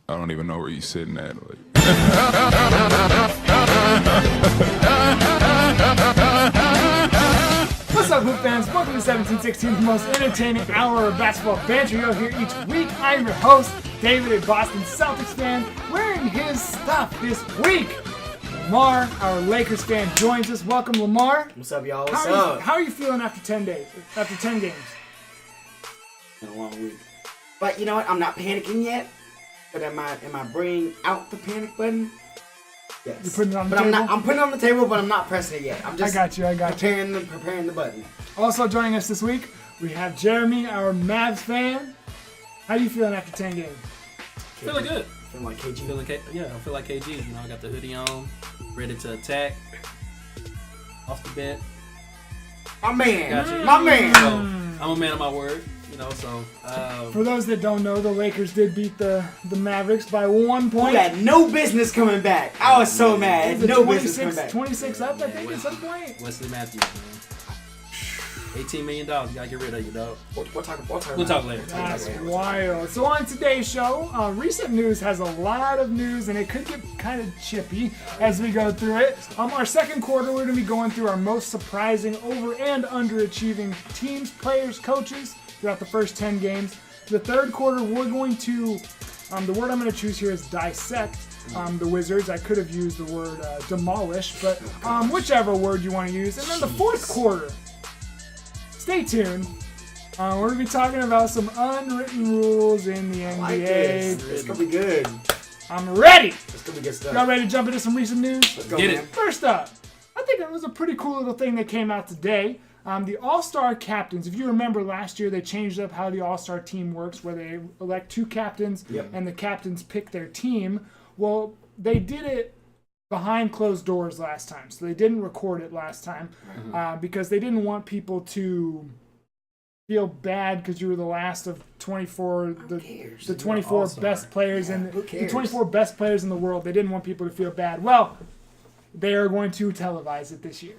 I don't even know where you're sitting at. Like. What's up, Hoop fans? Welcome to 1716, the most entertaining hour of basketball banter you'll hear each week. I'm your host, David, a Boston Celtics fan, wearing his stuff this week. Lamar, our Lakers fan, joins us. Welcome, Lamar. What's up, y'all? What's up? How are you feeling after 10 days? After 10 games? Been a long week. But you know what? I'm not panicking yet. But am I bringing out the panic button? Yes. You're putting it on the table? table? I'm putting it on the table, but I'm not pressing it yet. I'm just I got you. preparing the button. Also joining us this week, we have Jeremy, our Mavs fan. How are you feeling after 10 games? Feeling good. Feeling like KG. I feel like KG. You know, I got the hoodie on, ready to attack. Off the bench. My man. Got you. My man. So, I'm a man of my word. You know, so. For those that don't know, the Lakers did beat the Mavericks by 1 point. We had no business coming back. I was so mad. No business coming back. 26 up, I think, at some point. Wesley Matthews, man. $18 million. You gotta get rid of you, dog. We'll talk later. That's wild. So on today's show, recent news has a lot of news, and it could get kind of chippy as we go through it. Our second quarter, we're going to be going through our most surprising over and underachieving teams, players, coaches throughout the first 10 games. The third quarter, we're going to, the word I'm going to choose here is dissect the Wizards. I could have used the word demolish, but whichever word you want to use. And then the fourth quarter, stay tuned. We're going to be talking about some unwritten rules in the NBA. I like this. It's going to be good. I'm ready. It's going to be good stuff. Y'all ready to jump into some recent news? Let's go, Get man. it. First up, I think it was a pretty cool little thing that came out today. The All-Star captains, if you remember last year, they changed up how the All-Star team works, where they elect two captains and the captains pick their team. Well, they did it behind closed doors last time, so they didn't record it last time because they didn't want people to feel bad because you were the last of 24, the 24 best players in the 24 best players in the world. They didn't want people to feel bad. Well, they are going to televise it this year.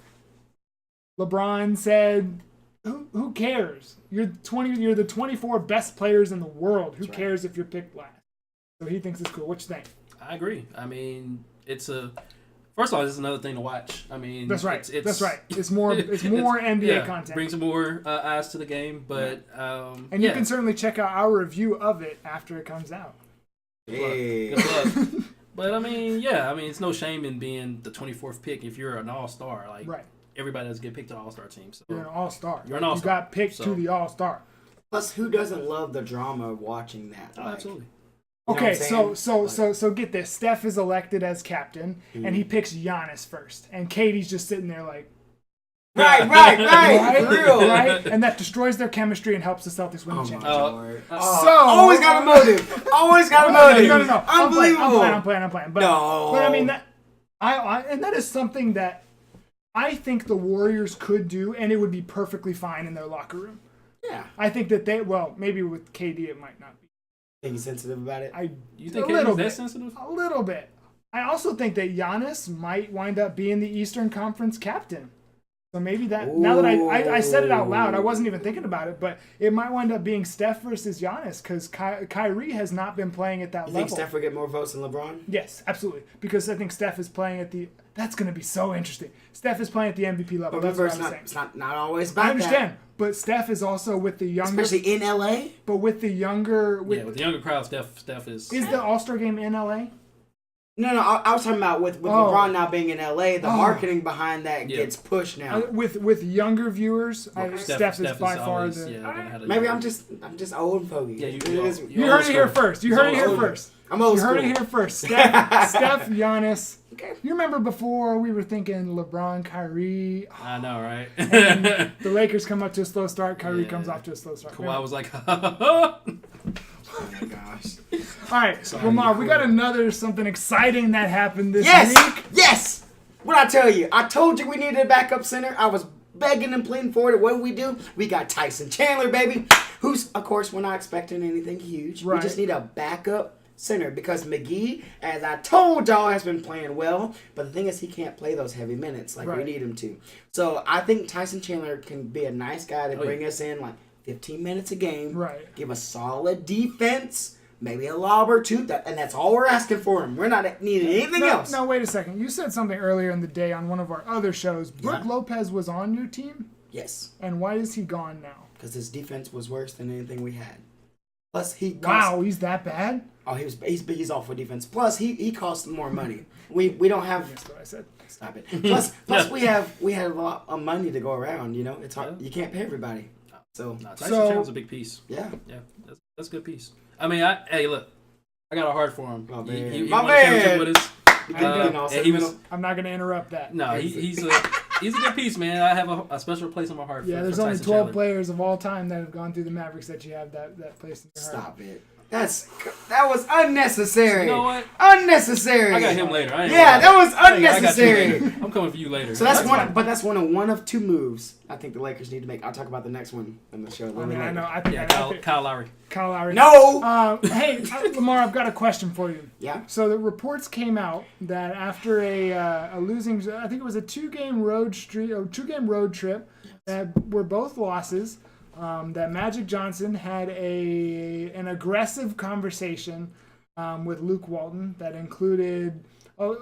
LeBron said, "Who cares? You're the 24 best players in the world. Who cares if you're picked last?" So he thinks it's cool. What you think? I agree. I mean, first of all, it's another thing to watch. I mean, that's right. It's that's right. It's more NBA content. Brings more eyes to the game, but and you can certainly check out our review of it after it comes out. Hey. Good luck. But I mean, it's no shame in being the 24th pick if you're an all-star. Like everybody doesn't get picked to the all-star team. So you're an all-star. You're an all-star. You got picked to the all-star. Plus, who doesn't love the drama of watching that? Oh, absolutely. Okay, so get this. Steph is elected as captain, and he picks Giannis first, and Katie's just sitting there like, right, for real, right, and that destroys their chemistry and helps the Celtics win the championship. Always got a motive. Always got a motive. No. Unbelievable. I'm playing. But I mean that, and that is something that I think the Warriors could do, and it would be perfectly fine in their locker room. Yeah, I think that maybe with KD it might not be. Think he's sensitive about it? You think he's that sensitive? A little bit. I also think that Giannis might wind up being the Eastern Conference captain. So maybe that, now that I said it out loud, I wasn't even thinking about it, but it might wind up being Steph versus Giannis because Kyrie has not been playing at that level. You think Steph will get more votes than LeBron? Yes, absolutely. Because I think Steph is playing at that's going to be so interesting. Steph is playing at the MVP level. But it's not always about that. I understand. But Steph is also with the younger... Especially in LA? But with the younger... with the younger crowd, Steph is... Is the All-Star game in LA? No, I was talking about with LeBron now being in LA, the marketing behind that gets pushed now. With younger viewers, Steph is by far the... Maybe I'm just old and fogey. Yeah, you heard it here first. You heard it here first. I'm old school. You heard it here first. Steph, Giannis. Okay. You remember before we were thinking LeBron, Kyrie. I know, right? And the Lakers come up to a slow start. Kyrie comes off to a slow start. Kawhi was like, oh my gosh. All right, Lamar, we got something exciting that happened this week. Yes! What'd I tell you? I told you we needed a backup center. I was begging and pleading for it. What do we do? We got Tyson Chandler, baby, who's, of course, we're not expecting anything huge. Right. We just need a backup center because McGee, as I told y'all, has been playing well, but the thing is he can't play those heavy minutes like we need him to. So I think Tyson Chandler can be a nice guy to bring us in like 15 minutes a game, give us solid defense, maybe a lob or two, and that's all we're asking for him. We're not needing anything else. No, wait a second. You said something earlier in the day on one of our other shows. Brook Lopez was on your team? Yes. And why is he gone now? Because his defense was worse than anything we had. Plus, he's that bad? Oh, he's awful defense. Plus, he costs more money. We don't have. That's what I said. Stop it. Plus we have a lot of money to go around. You know, it's hard. Yeah. You can't pay everybody. So Tyson Chandler's a big piece. Yeah. That's a good piece. I mean, hey, look, I got a heart for him. My man. He won a championship with us. I'm not going to interrupt that. No, he's a good piece, man. I have a special place in my heart. Yeah, there's only 12 players of all time that have gone through the Mavericks that you have that place in your heart. Stop it. That was unnecessary. You know what? Unnecessary. I got him later. That was unnecessary. I'm coming for you later. So that's one of two moves I think the Lakers need to make. I'll talk about the next one in the show. I know. Kyle Lowry. Kyle Lowry. No. Hey, Lamar, I've got a question for you. Yeah. So the reports came out that after a losing, I think it was a two-game road trip that were both losses. That Magic Johnson had an aggressive conversation with Luke Walton that included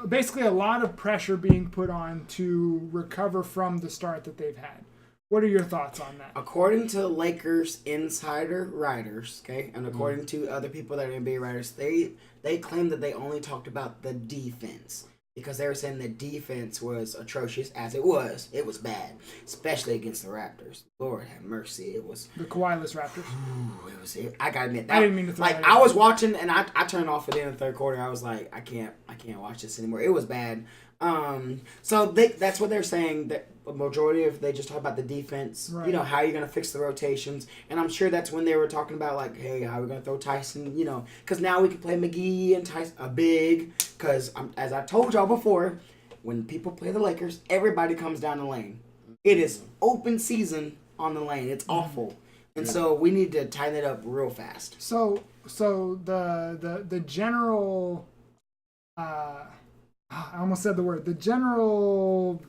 basically a lot of pressure being put on to recover from the start that they've had. What are your thoughts on that? According to Lakers insider writers, okay, and according to other people that are NBA writers, they claim that they only talked about the defense. Because they were saying the defense was atrocious, as it was. It was bad, especially against the Raptors. Lord have mercy, it was the Kawhi-less Raptors. Ooh, I gotta admit that. I didn't mean to throw that I was watching and I turned off at the end of the third quarter. I was like, I can't watch this anymore. It was bad. So that's what they're saying. That a majority of they just talk about the defense. Right. You know, how are you gonna fix the rotations? And I'm sure that's when they were talking about like, hey, how are we gonna throw Tyson? You know, because now we can play McGee and Tyson a big. Because as I told y'all before, when people play the Lakers, everybody comes down the lane. It is open season on the lane. It's awful, and so we need to tighten it up real fast. So the general. I almost said the word. The general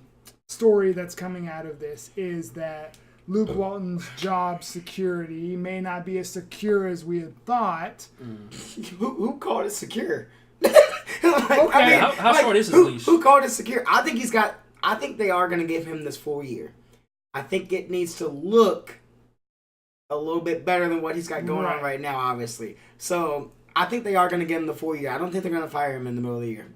story that's coming out of this is that Luke Walton's job security may not be as secure as we had thought. Who called it secure? How short is his leash? Who called it secure? I think they are going to give him this full year. I think it needs to look a little bit better than what he's got going on right now, obviously. So I think they are going to give him the full year. I don't think they're going to fire him in the middle of the year.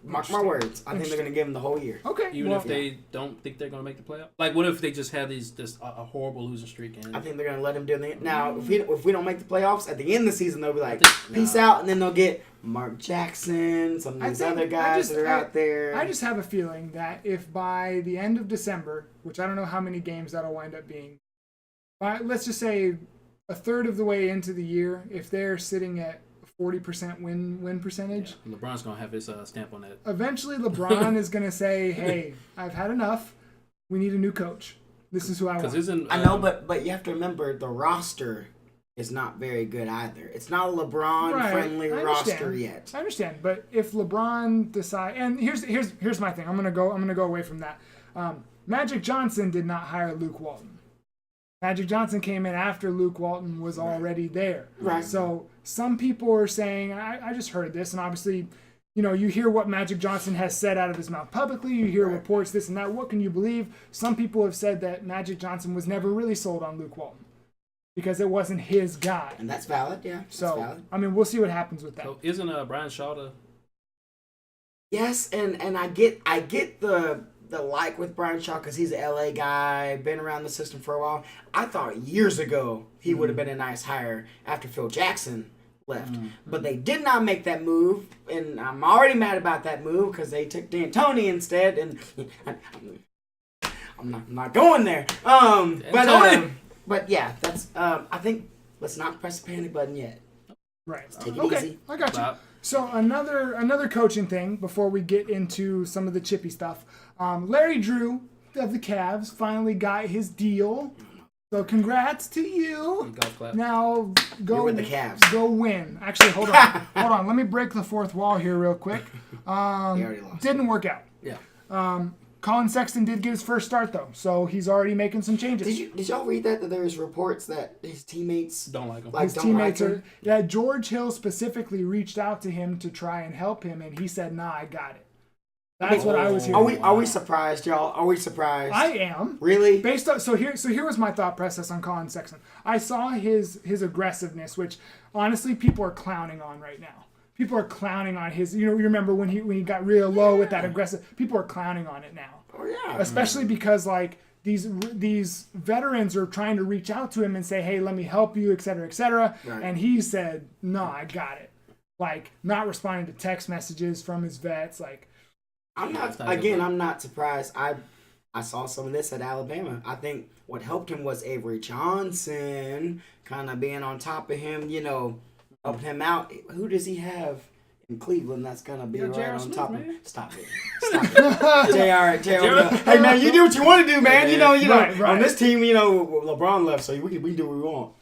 Mark my words. I think they're going to give him the whole year. Okay. Even if they don't think they're going to make the playoffs? Like, what if they just have a horrible losing streak? I think they're going to let him do it. Now, if we don't make the playoffs, at the end of the season, they'll be like, peace out, and then they'll get Mark Jackson, some of these other guys that are out there. I just have a feeling that if by the end of December, which I don't know how many games that'll wind up being, let's just say a third of the way into the year, if they're sitting at 40% win percentage. Yeah, LeBron's going to have his stamp on that. Eventually, LeBron is going to say, hey, I've had enough. We need a new coach. This is who I want. I know, but you have to remember the roster is not very good either. It's not a LeBron-friendly roster yet. I understand, but if LeBron decide, and here's my thing. I'm gonna go away from that. Magic Johnson did not hire Luke Walton. Magic Johnson came in after Luke Walton was already there. Right. So some people are saying, I just heard this, and obviously, you know, you hear what Magic Johnson has said out of his mouth publicly. You hear reports, this and that. What can you believe? Some people have said that Magic Johnson was never really sold on Luke Walton because it wasn't his guy. And that's valid, yeah. So, valid. I mean, we'll see what happens with that. So isn't Brian Shaw the... Yes, and I get the like with Brian Shaw because he's an LA guy, been around the system for a while. I thought years ago he would have been a nice hire after Phil Jackson left. But they did not make that move, and I'm already mad about that move because they took D'Antoni instead, and I'm not going there. But yeah, that's I think let's not press the panic button yet. Right. Let's take it easy. I got you. So another coaching thing before we get into some of the chippy stuff. Larry Drew of the Cavs finally got his deal. So congrats to you. Golf clap. Now go You're with the Cavs. Go win. Actually, hold on. Let me break the fourth wall here real quick. He already lost. Didn't work out. Yeah. Colin Sexton did get his first start though, so he's already making some changes. Did y'all read that there was reports that his teammates don't like him? His teammates are. Yeah, George Hill specifically reached out to him to try and help him, and he said, "Nah, I got it." That's what I was hearing. Are we surprised, y'all? Are we surprised? I am. Really? Based on here was my thought process on Colin Sexton. I saw his aggressiveness, which honestly people are clowning on right now. People are clowning on his. You remember when he got real low with that aggressive. People are clowning on it now. Oh yeah. Especially because like these veterans are trying to reach out to him and say, "Hey, let me help you," et cetera, et cetera. Right. And he said, "No, I got it." Like not responding to text messages from his vets, like. I'm not surprised. I saw some of this at Alabama. I think what helped him was Avery Johnson kind of being on top of him, helping him out. Who does he have in Cleveland that's going to be right on top of him? Stop it. JR. Hey, man, you do what you want to do, man. Right. On this team, LeBron left, so we can do what we want.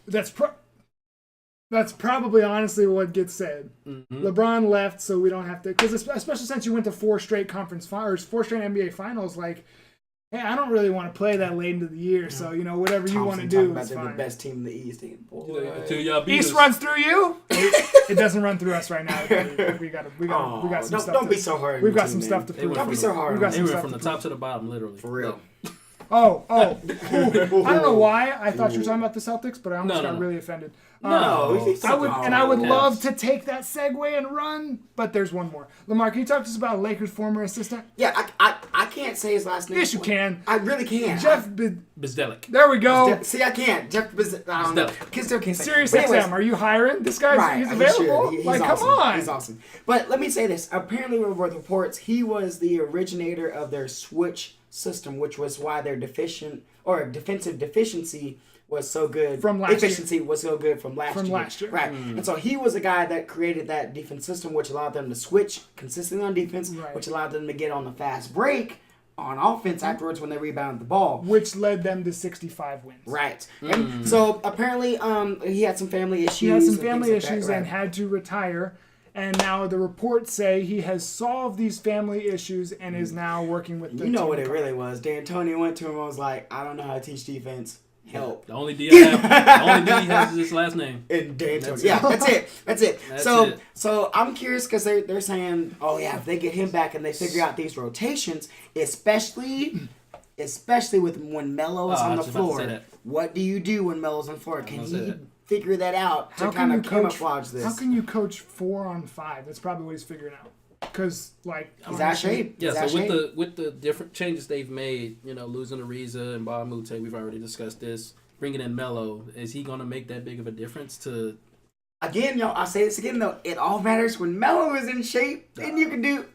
That's probably honestly what gets said. Mm-hmm. LeBron left, so we don't have to. Because especially since you went to 4 straight conference finals, 4 straight NBA finals, like, hey, I don't really want to play that late into the year. So whatever you want to do is fine. The best team in the East. East runs through you. It doesn't run through us right now. We got some stuff. Don't be so hard. We've got some stuff to prove. Don't be so hard. They went from the top to the bottom, literally. For real. Oh. I don't know why I thought you were talking about the Celtics, but I almost got really offended. I would love to take that segue and run, but there's one more. Lamar, can you talk to us about Lakers' former assistant? Yeah, I can't say his last name. Yes, you can. I really can. Jeff Bizdelic. There we go. See, I can't. Jeff Bizdelic. I don't know. Still can't say. Sirius XM, are you hiring? This guy's he's available. He's like, awesome. Come on. He's awesome. But let me say this. Apparently, with reports, he was the originator of their switch system, which was why their defensive deficiency was so good from last year. Was so good from last year. Right. And so he was a guy that created that defense system, which allowed them to switch consistently on defense, which allowed them to get on the fast break on offense afterwards when they rebounded the ball. Which led them to 65 wins. Right. And so apparently he had some family issues. He had some family issues and had to retire. And now the reports say he has solved these family issues and is now working with the team. What it really was. D'Antonio went to him and was like, I don't know how to teach defense. Help. The only D he has is his last name. And D'Antonio. That's it. So I'm curious because they're saying, if they get him back and they figure out these rotations, especially with when Melo's on the floor. What do you do when Melo's on the floor? Can he figure that out to kind of camouflage this? How can you coach 4 on 5? That's probably what he's figuring out. Because he's out of shape. Yeah, so with the different changes they've made, losing Ariza and Bob Mute, we've already discussed this. Bringing in Melo, is he going to make that big of a difference to? Again, y'all, I'll say this again though. It all matters when Melo is in shape. Then you can do.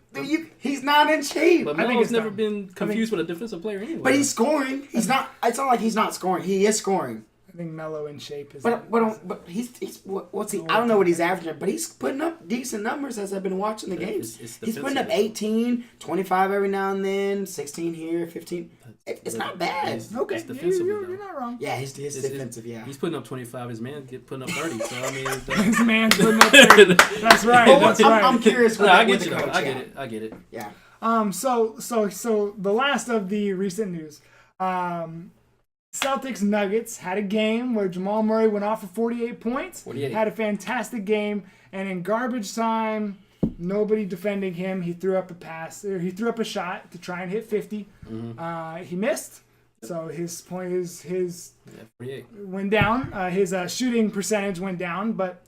He's not in shape. But Melo's never been confused with a defensive player anyway. But he's scoring. He's not. It's not like he's not scoring. He is scoring. I think Melo in shape is. But he's what's he? I don't know what he's averaging, but he's putting up decent numbers as I've been watching the games. He's putting up 18, 25 every now and then, 16 here, 15. It's not bad. Okay, you're not wrong. Yeah, he's defensive. Yeah, he's putting up 25. His man putting up 30. So I mean, his man's putting up 30. That's right. That's right. I'm curious. I get it. Yeah. So the last of the recent news. Celtics Nuggets had a game where Jamal Murray went off for 48 points. 48. Had a fantastic game, and in garbage time, nobody defending him. He threw up a shot to try and hit 50. Mm-hmm. He missed, so his point is went down. His shooting percentage went down, but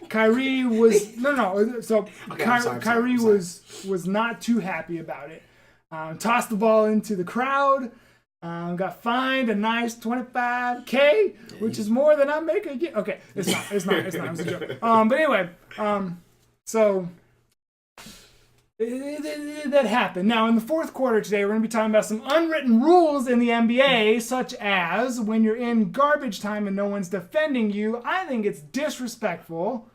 Kyrie was no. So Kyrie was not too happy about it. Tossed the ball into the crowd. Got fined a nice $25K, which is more than I make a year. Okay, it's not. It was a joke. But anyway, so that happened. Now in the fourth quarter today, we're going to be talking about some unwritten rules in the NBA, such as when you're in garbage time and no one's defending you. I think it's disrespectful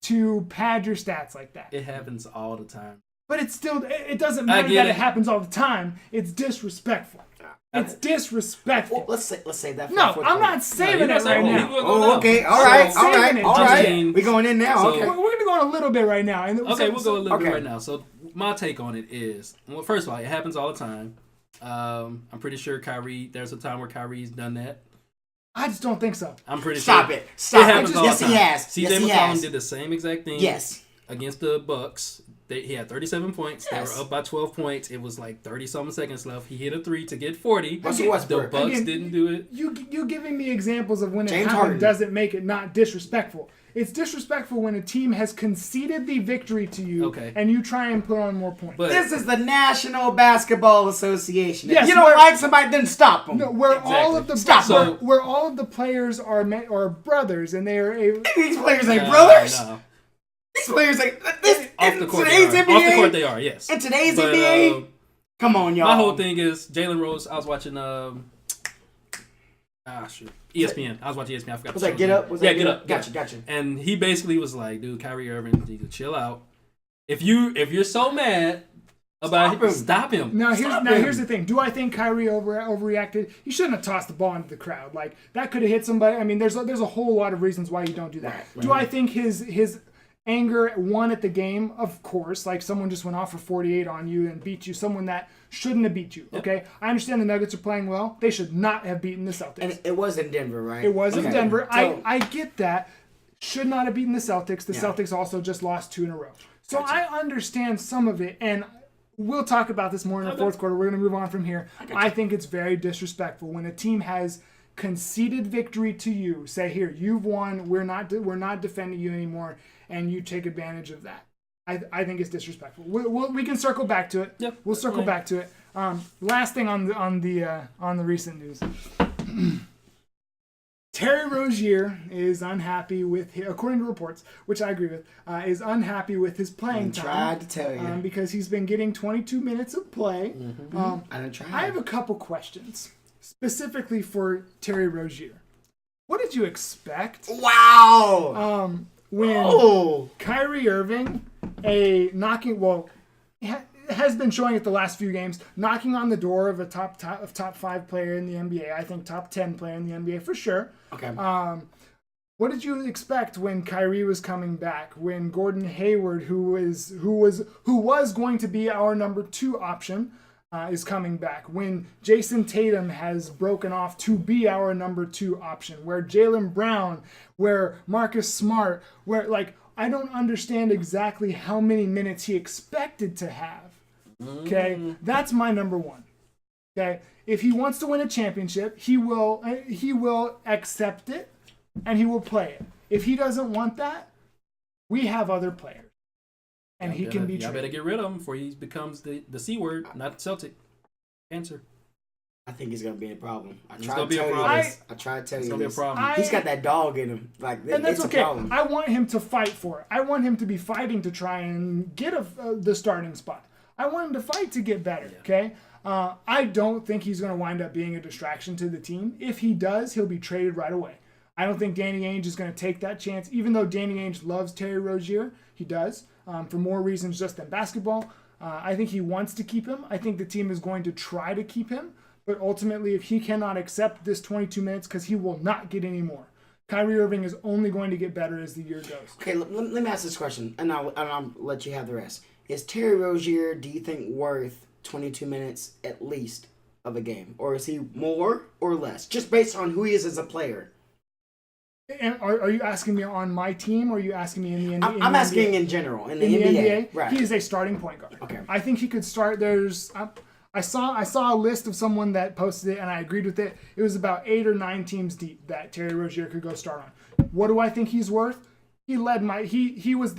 to pad your stats like that. It happens all the time. But it's still, it doesn't matter that it happens all the time. It's disrespectful. It's disrespectful. Well, let's say that. No, I'm not saving it right now. Oh, okay. All right. We're going in now. Okay. We're going to go on a little bit right now. We'll go a little bit right now. So my take on it is, well, first of all, it happens all the time. I'm pretty sure there's a time where Kyrie's done that. I just don't think so. I'm pretty sure. It happens all yes, the time. He has. CJ McCollum did the same exact thing. Yes. Against the Bucks. He had 37 points. Yes. They were up by 12 points. It was like 30-something seconds left. He hit a 3 to get 40. The Bucks didn't do it. You giving me examples of when James it Harden doesn't make it not disrespectful. It's disrespectful when a team has conceded the victory to you and you try and put on more points. But this is the National Basketball Association. Yes, if you don't like somebody, then stop them. No, where all of the players are brothers and they are these players ain't brothers. No. These players ain't off the court. Today's NBA. Off the court they are. Yes. In today's NBA. Come on, y'all. My whole thing is Jalen Rose. I was watching ESPN. I was watching ESPN. I forgot. Was that Get Up? Get Up. Gotcha. And he basically was like, "Dude, Kyrie Irving, you need to chill out. If you're so mad about it, stop him." Now here's the thing. Do I think Kyrie overreacted? He shouldn't have tossed the ball into the crowd. Like that could have hit somebody. I mean, there's a whole lot of reasons why you don't do that. Right. Do I think his anger won at the game? Of course. Like someone just went off for 48 on you and beat you. Someone that shouldn't have beat you. Okay, I understand the Nuggets are playing well. They should not have beaten the Celtics. And it was in Denver, right? It was in Denver. So, I get that. Should not have beaten the Celtics. The Celtics also just lost 2 in a row. So I understand some of it, and we'll talk about this more in the fourth quarter. We're going to move on from here. I think it's very disrespectful when a team has conceded victory to you. Say, here, you've won. We're not defending you anymore, and you take advantage of that. I think it's disrespectful. We can circle back to it. Yep. We'll circle back to it. Last thing on the recent news. Terry Rozier is unhappy with, according to reports, which I agree with, is unhappy with his playing time. I tried to tell you. Because he's been getting 22 minutes of play. I have a couple questions, specifically for Terry Rozier. What did you expect? Wow! When Kyrie Irving, has been showing it the last few games, knocking on the door of a top 5 player in the NBA. I think top 10 player in the NBA for sure. Okay. What did you expect when Kyrie was coming back? When Gordon Hayward, who was going to be our number 2 option, is coming back? When Jason Tatum has broken off to be our number 2 option? Where Jaylen Brown? Where Marcus Smart? Where I don't understand exactly how many minutes he expected to have. Okay, that's my number 1. Okay, if he wants to win a championship, he will accept it and he will play it. If he doesn't want that, we have other players, and he can be traded. Y'all better get rid of him before he becomes the C word, not Celtic. Cancer. I think he's gonna be a problem. I It's tried gonna to be a tell you problem. this. I tried to tell It's you gonna be a this. problem. He's got that dog in him. And that's it's okay. a problem. I want him to fight for it. I want him to be fighting to try and get the starting spot. I want him to fight to get better. Okay. I don't think he's going to wind up being a distraction to the team. If he does, he'll be traded right away. I don't think Danny Ainge is going to take that chance, even though Danny Ainge loves Terry Rozier. He does, for more reasons just than basketball. I think he wants to keep him. I think the team is going to try to keep him. But ultimately, if he cannot accept this 22 minutes, because he will not get any more. Kyrie Irving is only going to get better as the year goes. Okay, let me ask this question, and I'll let you have the rest. Is Terry Rozier, do you think, worth 22 minutes at least of a game? Or is he more or less? Just based on who he is as a player. And are you asking me on my team, or are you asking me in the NBA? I'm asking in general, in the NBA. Right. He is a starting point guard. Okay. I think he could start. I saw a list of someone that posted it, and I agreed with it. It was about 8 or 9 teams deep that Terry Rozier could go start on. What do I think he's worth? He was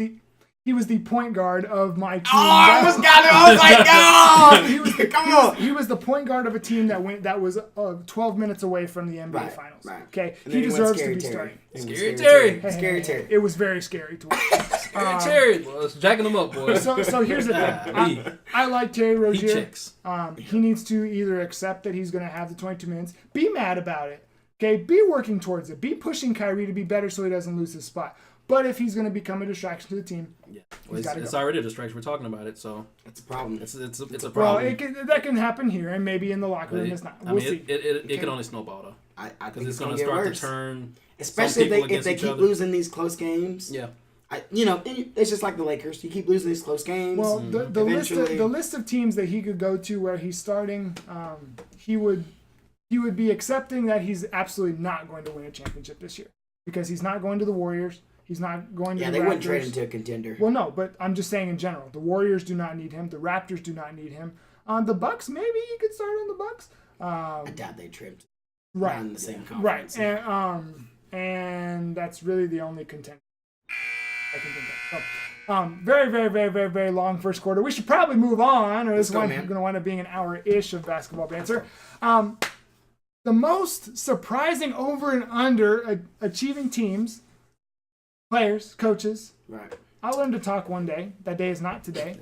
the point guard of my team. Oh, I almost got it. I was like, no! He was the point guard of a team that was 12 minutes away from the NBA Finals. Right. Okay, he deserves to be starting. Scary Terry. Scary Terry. It was very scary to watch. Scary Terry. Well, it's jacking him up, boy. So here's the thing. I like Terry Rozier. He checks. He needs to either accept that he's going to have the 22 minutes, be mad about it. Okay, be working towards it. Be pushing Kyrie to be better so he doesn't lose his spot. But if he's going to become a distraction to the team, Well, it's already a distraction. We're talking about it, so it's a problem. It's a problem. Well, that can happen here, and maybe in the locker room it's not. We'll see. It can only snowball though. I think it's going to start to turn. Especially if they keep losing these close games. Yeah. It's just like the Lakers. You keep losing these close games. Well, the list of teams that he could go to where he's starting, he would be accepting that he's absolutely not going to win a championship this year because he's not going to the Warriors. He's not going to the Raptors. Yeah, they wouldn't trade him to a contender. Well, no, but I'm just saying in general. The Warriors do not need him. The Raptors do not need him. The Bucks, maybe he could start on the Bucks. I doubt they trimmed. Right. In the same conference. Right. And that's really the only contender I can think of. So, very, very, very, very, very long first quarter. We should probably move on, or this one's going to wind up being an hour-ish of basketball banter. The most surprising over and under achieving teams, players, coaches. Right. I'll learn to talk one day. That day is not today.